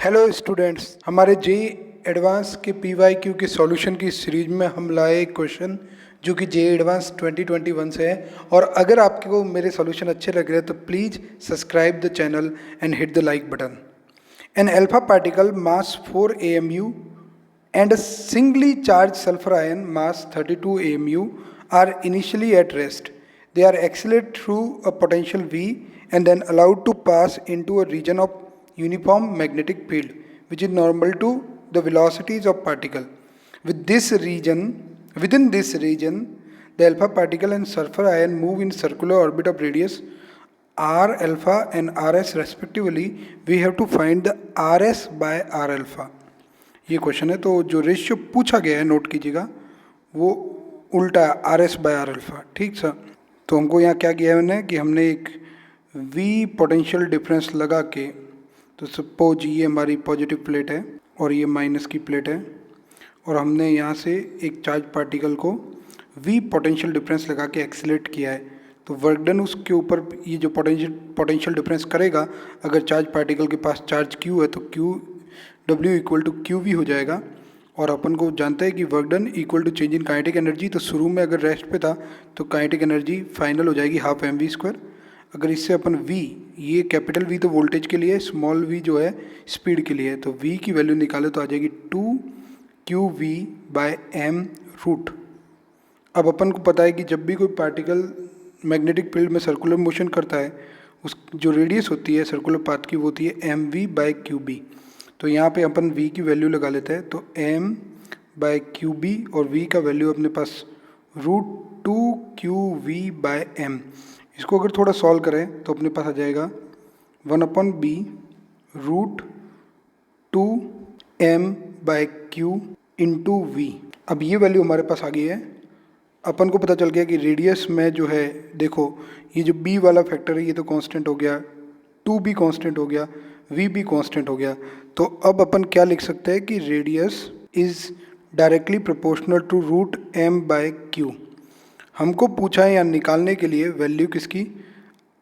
Hello students, हमारे JEE advance के PYQ के सॉल्यूशन की सीरीज में हम लाए एक क्वेश्चन जो कि जेई एडवांस 2021 से है। और अगर आपको मेरे सॉल्यूशन अच्छे लग रहे हैं तो please subscribe the channel and hit the like button. An alpha particle mass 4 AMU and a singly charged sulfur ion mass 32 AMU are initially at rest. They are accelerated through a potential V and then allowed to pass into a region of uniform magnetic field which is normal to the velocities of particle. Within this region, the alpha particle and sulfur ion move in circular orbit of radius r alpha and rs respectively. We have to find the rs by r alpha. ये question है, तो जो ratio पूछा गया है note कीजिएगा वो उल्टा है, R S by R alpha. ठीक सर। तो हमको यहाँ क्या किया है मैंने कि हमने एक वी पोटेंशियल डिफरेंस लगा के, तो सपोज ये हमारी पॉजिटिव प्लेट है और ये माइनस की प्लेट है, और हमने यहाँ से एक चार्ज पार्टिकल को वी पोटेंशियल डिफरेंस लगा के एक्सीलरेट किया है। तो वर्क डन उसके ऊपर ये जो पोटेंशियल डिफरेंस करेगा, अगर चार्ज पार्टिकल के पास चार्ज क्यू है तो Q W equal to Q V हो जाएगा। और अपन को जानते हैं कि work done equal to change in kinetic energy. तो शुरू में अगर रेस्ट पे था तो काइनेटिक एनर्जी फाइनल हो जाएगी हाफ mv²। अगर इससे अपन v, ये कैपिटल V तो वोल्टेज के लिए, स्मॉल v जो है स्पीड के लिए है, तो v की वैल्यू निकाले तो आ जाएगी 2qv/m√। अब अपन को पता है कि जब भी कोई पार्टिकल मैग्नेटिक फील्ड में सर्कुलर मोशन करता है, उस जो रेडियस होती है सर्कुलर पाथ की वो होती है mv/qb। तो यहाँ पे अपन v की वैल्यू लगा लेते हैं, तो m/qb और v का वैल्यू अपने पास √2qv/m। इसको अगर थोड़ा सॉल्व करें तो अपने पास आ जाएगा 1/b √2m/q इंटू v। अब ये वैल्यू हमारे पास आ गई है। अपन को पता चल गया कि रेडियस में जो है, देखो ये जो b वाला फैक्टर है ये तो कांस्टेंट हो गया, 2b कांस्टेंट हो गया, v भी कांस्टेंट हो गया। तो अब अपन क्या लिख सकते हैं कि radius is directly proportional to √m/q। हमको पूछा है यहाँ निकालने के लिए वैल्यू किसकी,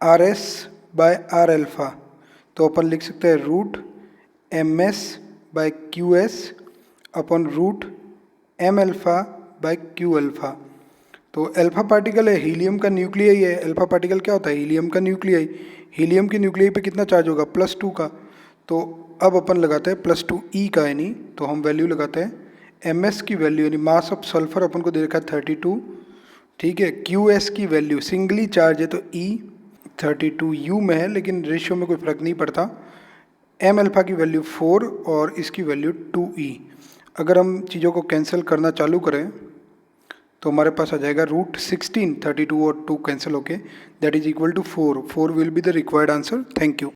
rs/r अल्फा। तो अपन लिख सकते हैं √ms/qs अपन √m∞/q अल्फा। तो अल्फा पार्टिकल है, हीलियम का न्यूक्लियाई है। अल्फा पार्टिकल क्या होता है, हीलियम का न्यूक्लियाई। हीलियम के न्यूक्लियाई पे कितना चार्ज होगा, +2 का। तो अब अपन लगाते हैं +2e का, यानी तो हम वैल्यू लगाते हैं ms की वैल्यू यानी मास ऑफ सल्फर अपन को दे रखा है 32। ठीक है, qs की वैल्यू सिंगली चार्ज है तो e 32u में है, लेकिन रेशियो में कोई फ़र्क नहीं पड़ता। m अल्फा की वैल्यू 4 और इसकी वैल्यू 2e। अगर हम चीज़ों को कैंसिल करना चालू करें तो हमारे पास आ जाएगा √16, 32 और 2 कैंसिल होके, that is equal to 4। 4 will be the required answer. Thank you.